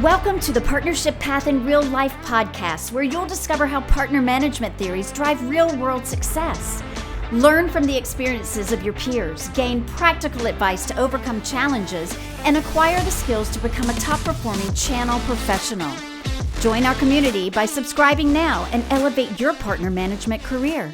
Welcome to the Partnership Path in Real Life podcast, where you'll discover how partner management theories drive real-world success. Learn from the experiences of your peers, gain practical advice to overcome challenges, and acquire the skills to become a top-performing channel professional. Join our community by subscribing now and elevate your partner management career.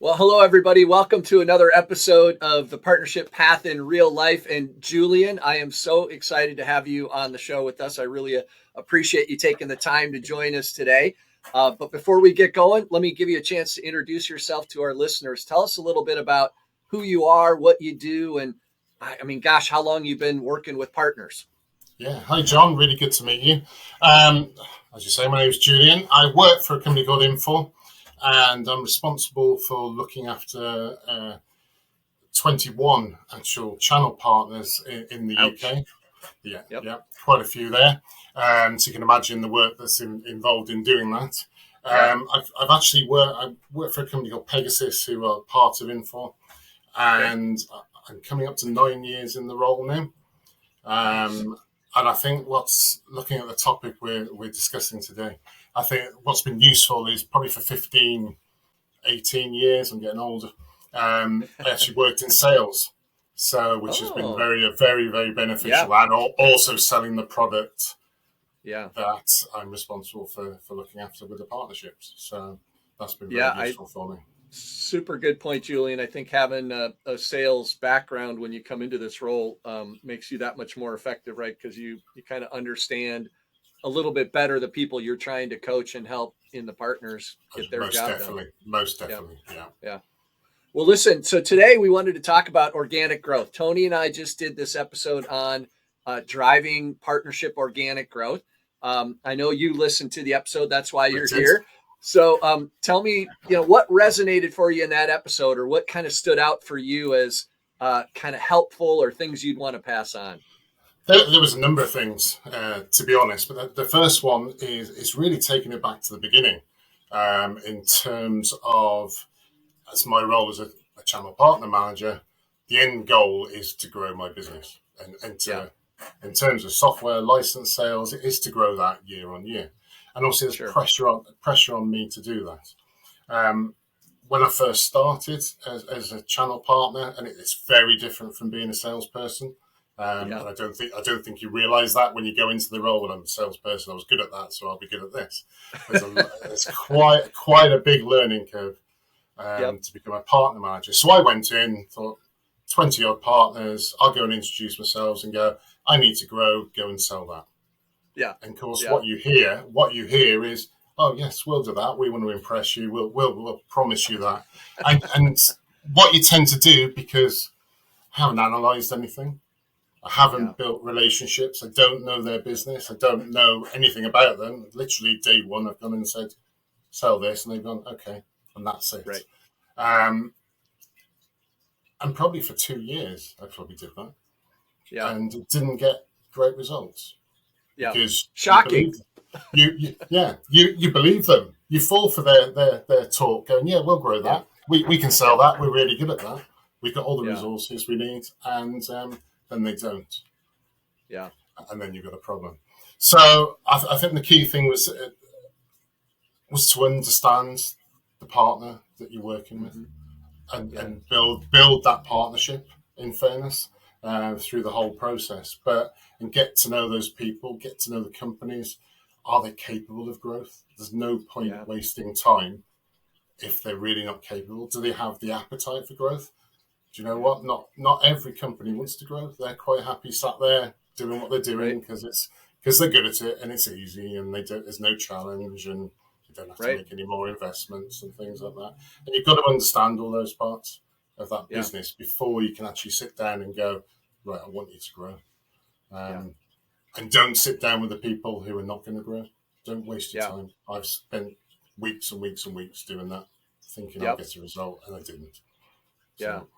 Well, hello, everybody. Welcome to another episode of the Partnership Path in Real Life. And Julian, I am so excited to have you on the show with us. I really appreciate you taking the time to join us today. But before we get going, let me give you a chance to introduce yourself to our listeners. Tell us a little bit about who you are, what you do, and how long you've been working with partners. Yeah. Hi, John. Really good to meet you. As you say, my name is Julian. I work for a company called Infor, and I'm responsible for looking after 21 actual channel partners in the UK. Yeah, quite a few there. So you can imagine the work that's involved in doing that. I've actually worked for a company called Pegasus, who are part of Infor, and I'm coming up to 9 years in the role now. And I think looking at the topic we're discussing today, I think what's been useful is probably for 15, 18 years, I'm getting older, I actually worked in sales, which has been very, very beneficial, and also selling the product that I'm responsible for looking after with the partnerships. So that's been very useful for me. Super good point, Julian. I think having a sales background when you come into this role makes you that much more effective, right? Because you kind of understand a little bit better the people you're trying to coach and help in the partners get their job done. Most definitely. Yeah. Well, listen, so today we wanted to talk about organic growth. Tony and I just did this episode on driving partnership organic growth. I know you listened to the episode. That's why you're here. So tell me, what resonated for you in that episode, or what kind of stood out for you as kind of helpful or things you'd want to pass on? There was a number of things, to be honest, but the first one is really taking it back to the beginning in terms of, as my role as a channel partner manager, the end goal is to grow my business. In terms of software license sales, it is to grow that year on year. And also there's pressure on me to do that. When I first started as a channel partner, and it's very different from being a salesperson. And I don't think you realise that when you go into the role. When I'm a salesperson, I was good at that, so I'll be good at this. It's quite a big learning curve to become a partner manager. So I went in, thought 20 odd partners. I'll go and introduce myself and go, I need to grow. Go and sell that. Yeah. And of course, what you hear is, oh yes, we'll do that. We want to impress you. We'll promise you that. And what you tend to do, because I haven't analysed anything. I haven't built relationships. I don't know their business. I don't know anything about them. Literally day one, I've gone and said, sell this. And they've gone, okay. And that's it. Right. And probably for 2 years, I probably did that. Yeah. And it didn't get great results. Yeah. Because shocking. You believe them. You fall for their talk going, yeah, we'll grow that. We can sell that. We're really good at that. We've got all the resources we need. And then they don't. Yeah. And then you've got a problem. So I think the key thing was to understand the partner that you're working with and build that partnership, in fairness, through the whole process. And get to know those people, get to know the companies. Are they capable of growth? There's no point wasting time if they're really not capable. Do they have the appetite for growth? Do you know what? Not every company wants to grow. They're quite happy sat there doing what they're doing because they're good at it and it's easy and there's no challenge and you don't have to make any more investments and things like that. And you've got to understand all those parts of that business before you can actually sit down and go, right, I want you to grow. And don't sit down with the people who are not going to grow. Don't waste your time. I've spent weeks and weeks and weeks doing that, thinking I'll get a result, and I didn't. So.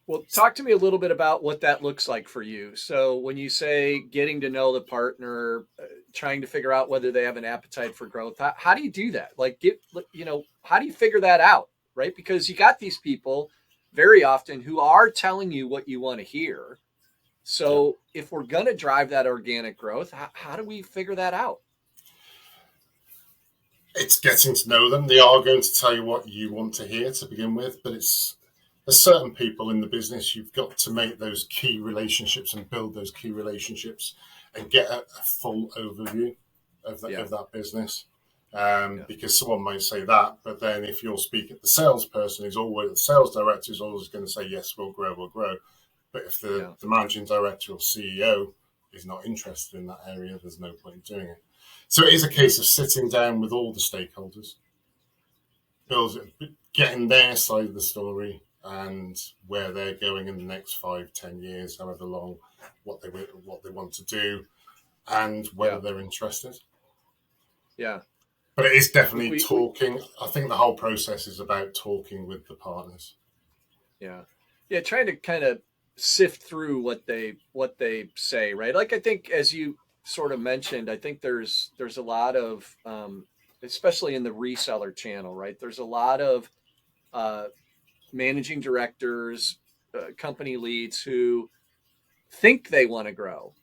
Well, talk to me a little bit about what that looks like for you. So when you say getting to know the partner, trying to figure out whether they have an appetite for growth, how do you do that? How do you figure that out, right? Because you got these people very often who are telling you what you want to hear, So if we're going to drive that organic growth, how do we figure that out? It's getting to know them. They are going to tell you what you want to hear to begin with, but there's certain people in the business, you've got to make those key relationships and build those key relationships and get a full overview of that business. Because someone might say that, but then if you're speaking, the salesperson the sales director is always going to say, yes, we'll grow. But if the managing director or CEO is not interested in that area, there's no point in doing it. So it is a case of sitting down with all the stakeholders, getting their side of the story and where they're going in the next 5-10 years, however long, what they want to do, and whether they're interested. Yeah. But it is definitely talking. I think the whole process is about talking with the partners. Yeah. Yeah. Trying to kind of sift through what they say, right? Like, I think as you sort of mentioned, I think there's a lot of, especially in the reseller channel, right? There's a lot of managing directors, company leads who think they want to grow.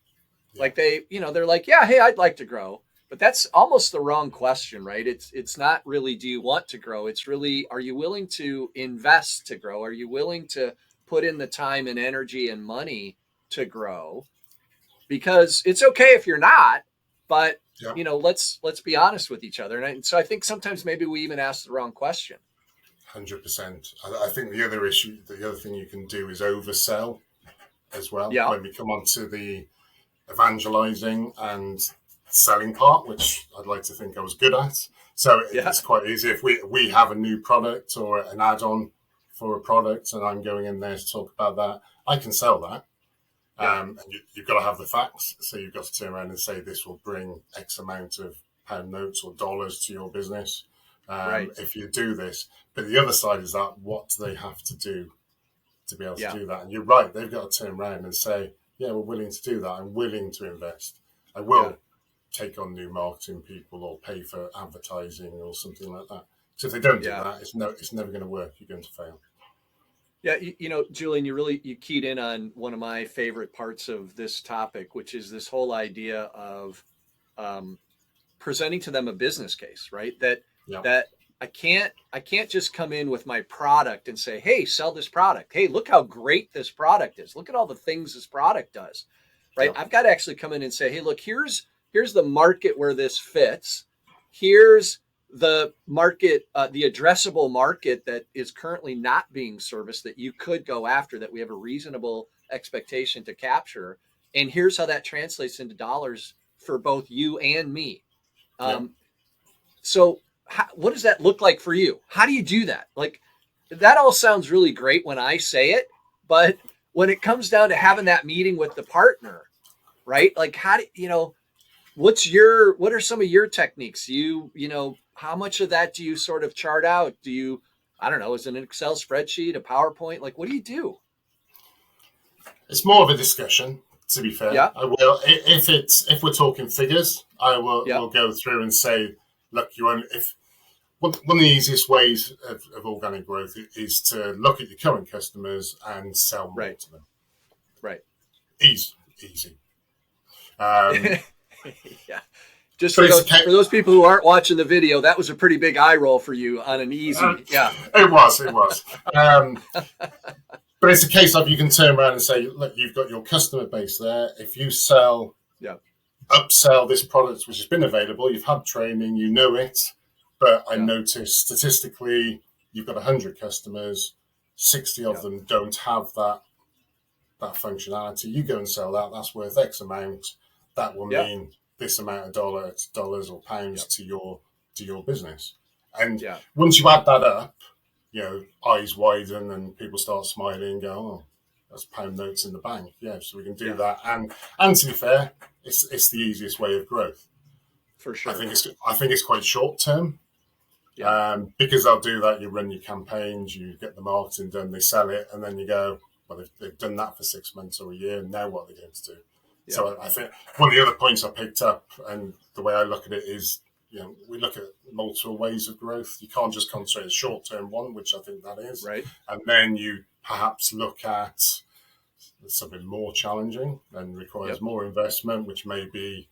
Like they're like, yeah, hey, I'd like to grow. But that's almost the wrong question, right? It's not really, do you want to grow? It's really, are you willing to invest to grow? Are you willing to put in the time and energy and money to grow? Because it's okay if you're not, but let's be honest with each other. And so I think sometimes maybe we even ask the wrong question. 100%. I think the other thing you can do is oversell as well. Yeah. When we come on to the evangelizing and selling part, which I'd like to think I was good at. So it's quite easy if we have a new product or an add-on for a product and I'm going in there to talk about that, I can sell that. And you've got to have the facts. So you've got to turn around and say this will bring X amount of pound notes or dollars to your business if you do this. But the other side is that what do they have to do to be able to do that? And you're right, they've got to turn around and say, yeah, we're willing to do that. I'm willing to invest. I will take on new marketing people or pay for advertising or something like that. So if they don't do that, it's never going to work. You're going to fail. Yeah, Julian, you keyed in on one of my favorite parts of this topic, which is this whole idea of presenting to them a business case, right? That I can't just come in with my product and say, hey, sell this product. Hey, look how great this product is. Look at all the things this product does, right? I've got to actually come in and say, hey, look, here's the market where this fits. Here's the market, the addressable market that is currently not being serviced that you could go after, that we have a reasonable expectation to capture. And here's how that translates into dollars for both you and me. So what does that look like for you? How do you do that? Like, that all sounds really great when I say it, but when it comes down to having that meeting with the partner, right? Like, how do what are some of your techniques? How much of that do you sort of chart out? Do you, I don't know, is it an Excel spreadsheet, a PowerPoint? Like, what do you do? It's more of a discussion, to be fair. Yeah. I will, if we're talking figures, I will go through and say, look, one of the easiest ways of organic growth is to look at your current customers and sell more to them. Right. Easy. Yeah. Just for those people who aren't watching the video, that was a pretty big eye roll for you on an easy. It was. But it's a case of you can turn around and say, look, you've got your customer base there. If you upsell this product, which has been available, you've had training, you know it, but I noticed statistically you've got 100 customers, 60 of them don't have that functionality. You go and sell that, that's worth X amount. That will mean this amount of dollars or pounds to your business. And once you add that up, eyes widen and people start smiling and go, oh, that's pound notes in the bank. Yeah, so we can do that. And to be fair, it's the easiest way of growth. For sure. I think it's quite short term. Because they'll do that, you run your campaigns, you get the marketing done, they sell it, and then you go, well, they've done that for 6 months or a year, now what are they going to do? Yeah. So I think one of the other points I picked up, and the way I look at it is, we look at multiple ways of growth. You can't just concentrate on a short-term one, which I think that is. Right. And then you perhaps look at something more challenging and requires more investment, which may be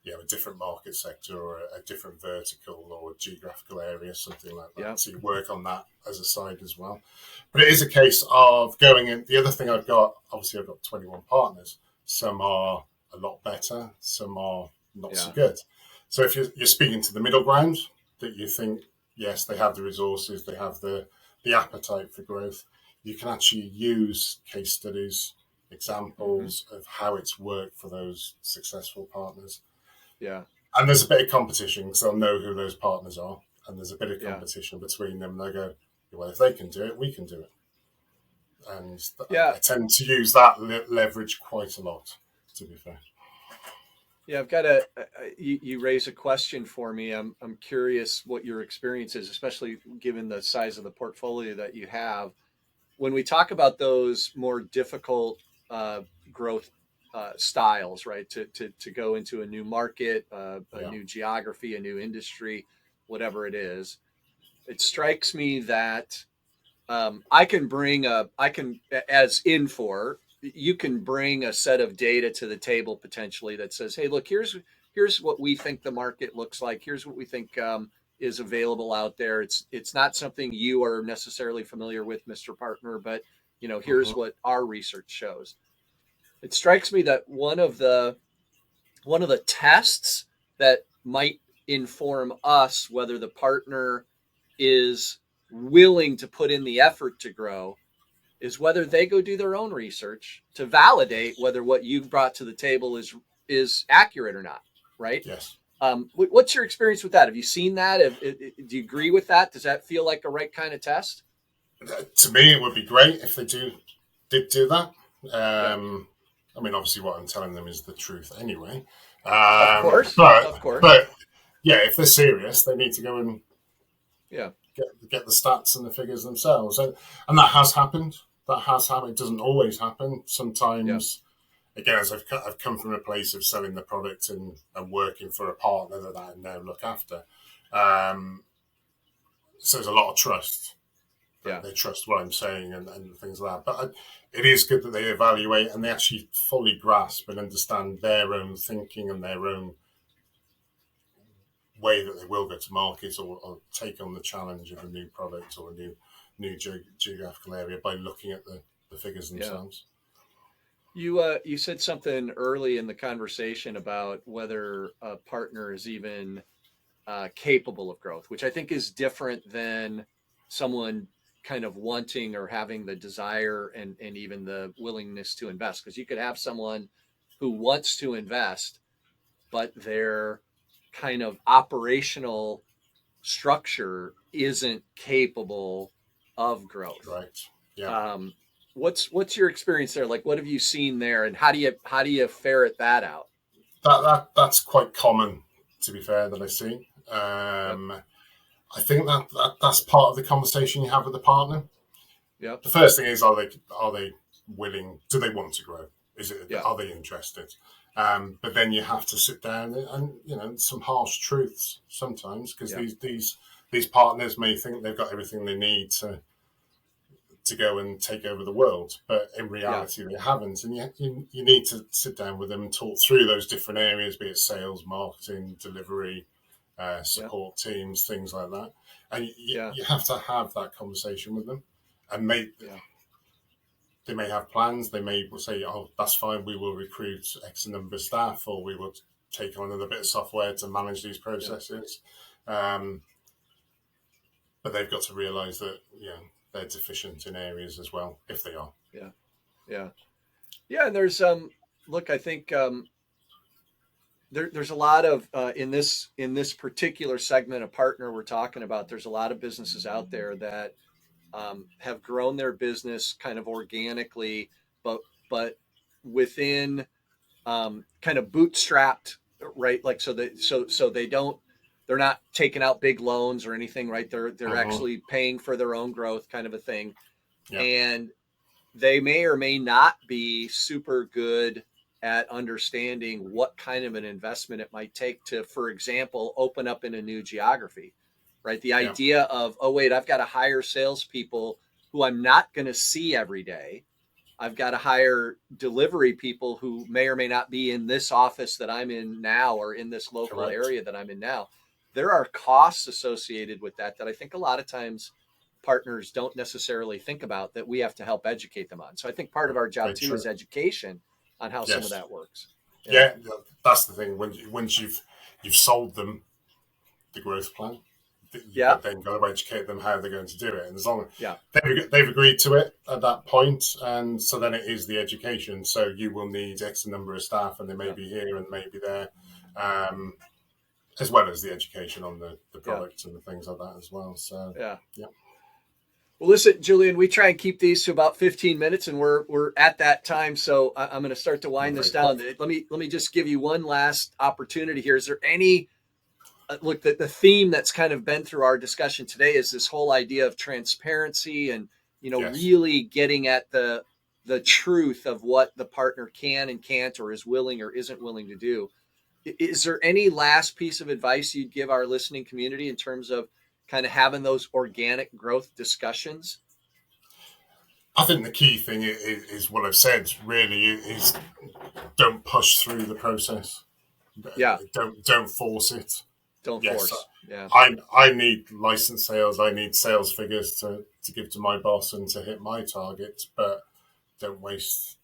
a different market sector or a different vertical or geographical area, something like that. So you work on that as a side as well. But it is a case of going in. The other thing I've got 21 partners. Some are a lot better, some are not so good. So if you're speaking to the middle ground, that you think, yes, they have the resources, they have the appetite for growth, you can actually use case studies, examples of how it's worked for those successful partners. Yeah. And there's a bit of competition because they'll know who those partners are. And there's a bit of competition between them. And they go, well, if they can do it, we can do it. And I tend to use that leverage quite a lot, to be fair. Yeah, I've got you raise a question for me. I'm curious what your experience is, especially given the size of the portfolio that you have. When we talk about those more difficult growth styles, right? To go into a new market, a new geography, a new industry, whatever it is, it strikes me that I can as Infor, you can bring a set of data to the table potentially that says, hey, look, here's what we think the market looks like. Here's what we think is available out there. It's not something you are necessarily familiar with, Mr. Partner, but here's what our research shows. It strikes me that one of the tests that might inform us whether the partner is willing to put in the effort to grow is whether they go do their own research to validate whether what you've brought to the table is accurate or not, right? Yes. What's your experience with that? Have you seen that? Do you agree with that? Does that feel like the right kind of test? To me, it would be great if they did do that. I mean, obviously, what I'm telling them is the truth anyway. Of course. But yeah, if they're serious, they need to go and get the stats and the figures themselves. And that has happened. It doesn't always happen. Sometimes, again, as I've come from a place of selling the product and working for a partner that I now look after. So there's a lot of trust. They trust what I'm saying and things like that. But it is good that they evaluate and they actually fully grasp and understand their own thinking and their own way that they will go to market or take on the challenge of a new product or a new geographical area by looking at the figures themselves. You said something early in the conversation about whether a partner is even capable of growth, which I think is different than someone kind of wanting or having the desire and even the willingness to invest. Because you could have someone who wants to invest, but their kind of operational structure isn't capable of growth. Right. Yeah. What's your experience there? Like, what have you seen there, and how do you ferret that out? That's quite common, to be fair, that I see. I think that's part of the conversation you have with the partner. The first thing is, are they willing? Do they want to grow? Are they interested? But then you have to sit down and some harsh truths sometimes, because these partners may think they've got everything they need to go and take over the world, but in reality they haven't. And you need to sit down with them and talk through those different areas, be it sales, marketing, delivery, support teams, things like that. And you have to have that conversation with them, and they may have plans. They may say, "Oh, that's fine. We will recruit X number of staff, or we will take on another bit of software to manage these processes." But they've got to realise that they're deficient in areas as well, if they are. And there's look, I think there's a lot of in this particular segment of partner we're talking about. There's a lot of businesses out there that have grown their business kind of organically, but within kind of bootstrapped, right? Like so they're not taking out big loans or anything, right? They're actually paying for their own growth, kind of a thing, and they may or may not be super good at understanding what kind of an investment it might take to, for example, open up in a new geography. Right. The idea of, oh, wait, I've got to hire salespeople who I'm not going to see every day. I've got to hire delivery people who may or may not be in this office that I'm in now or in this local area that I'm in now. There are costs associated with that I think a lot of times partners don't necessarily think about, that we have to help educate them on. So I think part of our job too is education on how some of that works. Yeah, that's the thing. Once you've sold them the growth plan, you've then got to educate them how they're going to do it. And as long as they've agreed to it at that point, and so then it is the education. So you will need X number of staff, and they may be here and maybe there, as well as the education on the products and the things like that as well. So yeah. Well, listen, Julian, we try and keep these to about 15 minutes, and we're at that time. So I'm going to start to wind this down. Let me just give you one last opportunity here. Is there any look, the theme that's kind of been through our discussion today is this whole idea of transparency and, really getting at the truth of what the partner can and can't, or is willing or isn't willing to do. Is there any last piece of advice you'd give our listening community in terms of kind of having those organic growth discussions? I think the key thing is what I've said, really, is don't push through the process. Yeah. Don't force it. Don't force. Yeah. I need license sales. I need sales figures to give to my boss and to hit my targets, but don't waste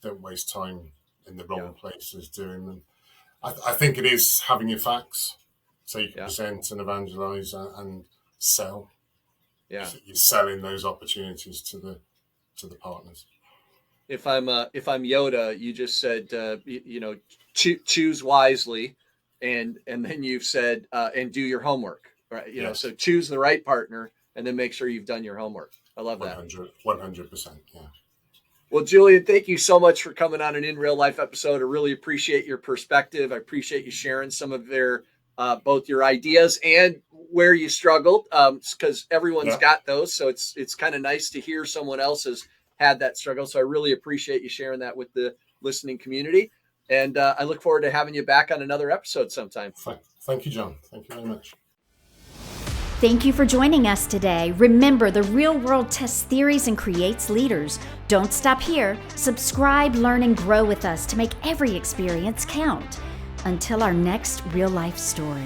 time in the wrong places doing them. I think it is having your facts so you can present and evangelize and sell. Yeah. You're selling those opportunities to the partners. If I'm Yoda, you just said choose wisely. And then you've said, and do your homework, right? So choose the right partner and then make sure you've done your homework. I love that. 100%. Yeah. Well, Julian, thank you so much for coming on an In Real Life episode. I really appreciate your perspective. I appreciate you sharing some of both your ideas and where you struggled, because everyone's got those. So it's kind of nice to hear someone else has had that struggle. So I really appreciate you sharing that with the listening community. And I look forward to having you back on another episode sometime. Thank you, John. Thank you very much. Thank you for joining us today. Remember, the real world tests theories and creates leaders. Don't stop here. Subscribe, learn, and grow with us to make every experience count. Until our next real life story.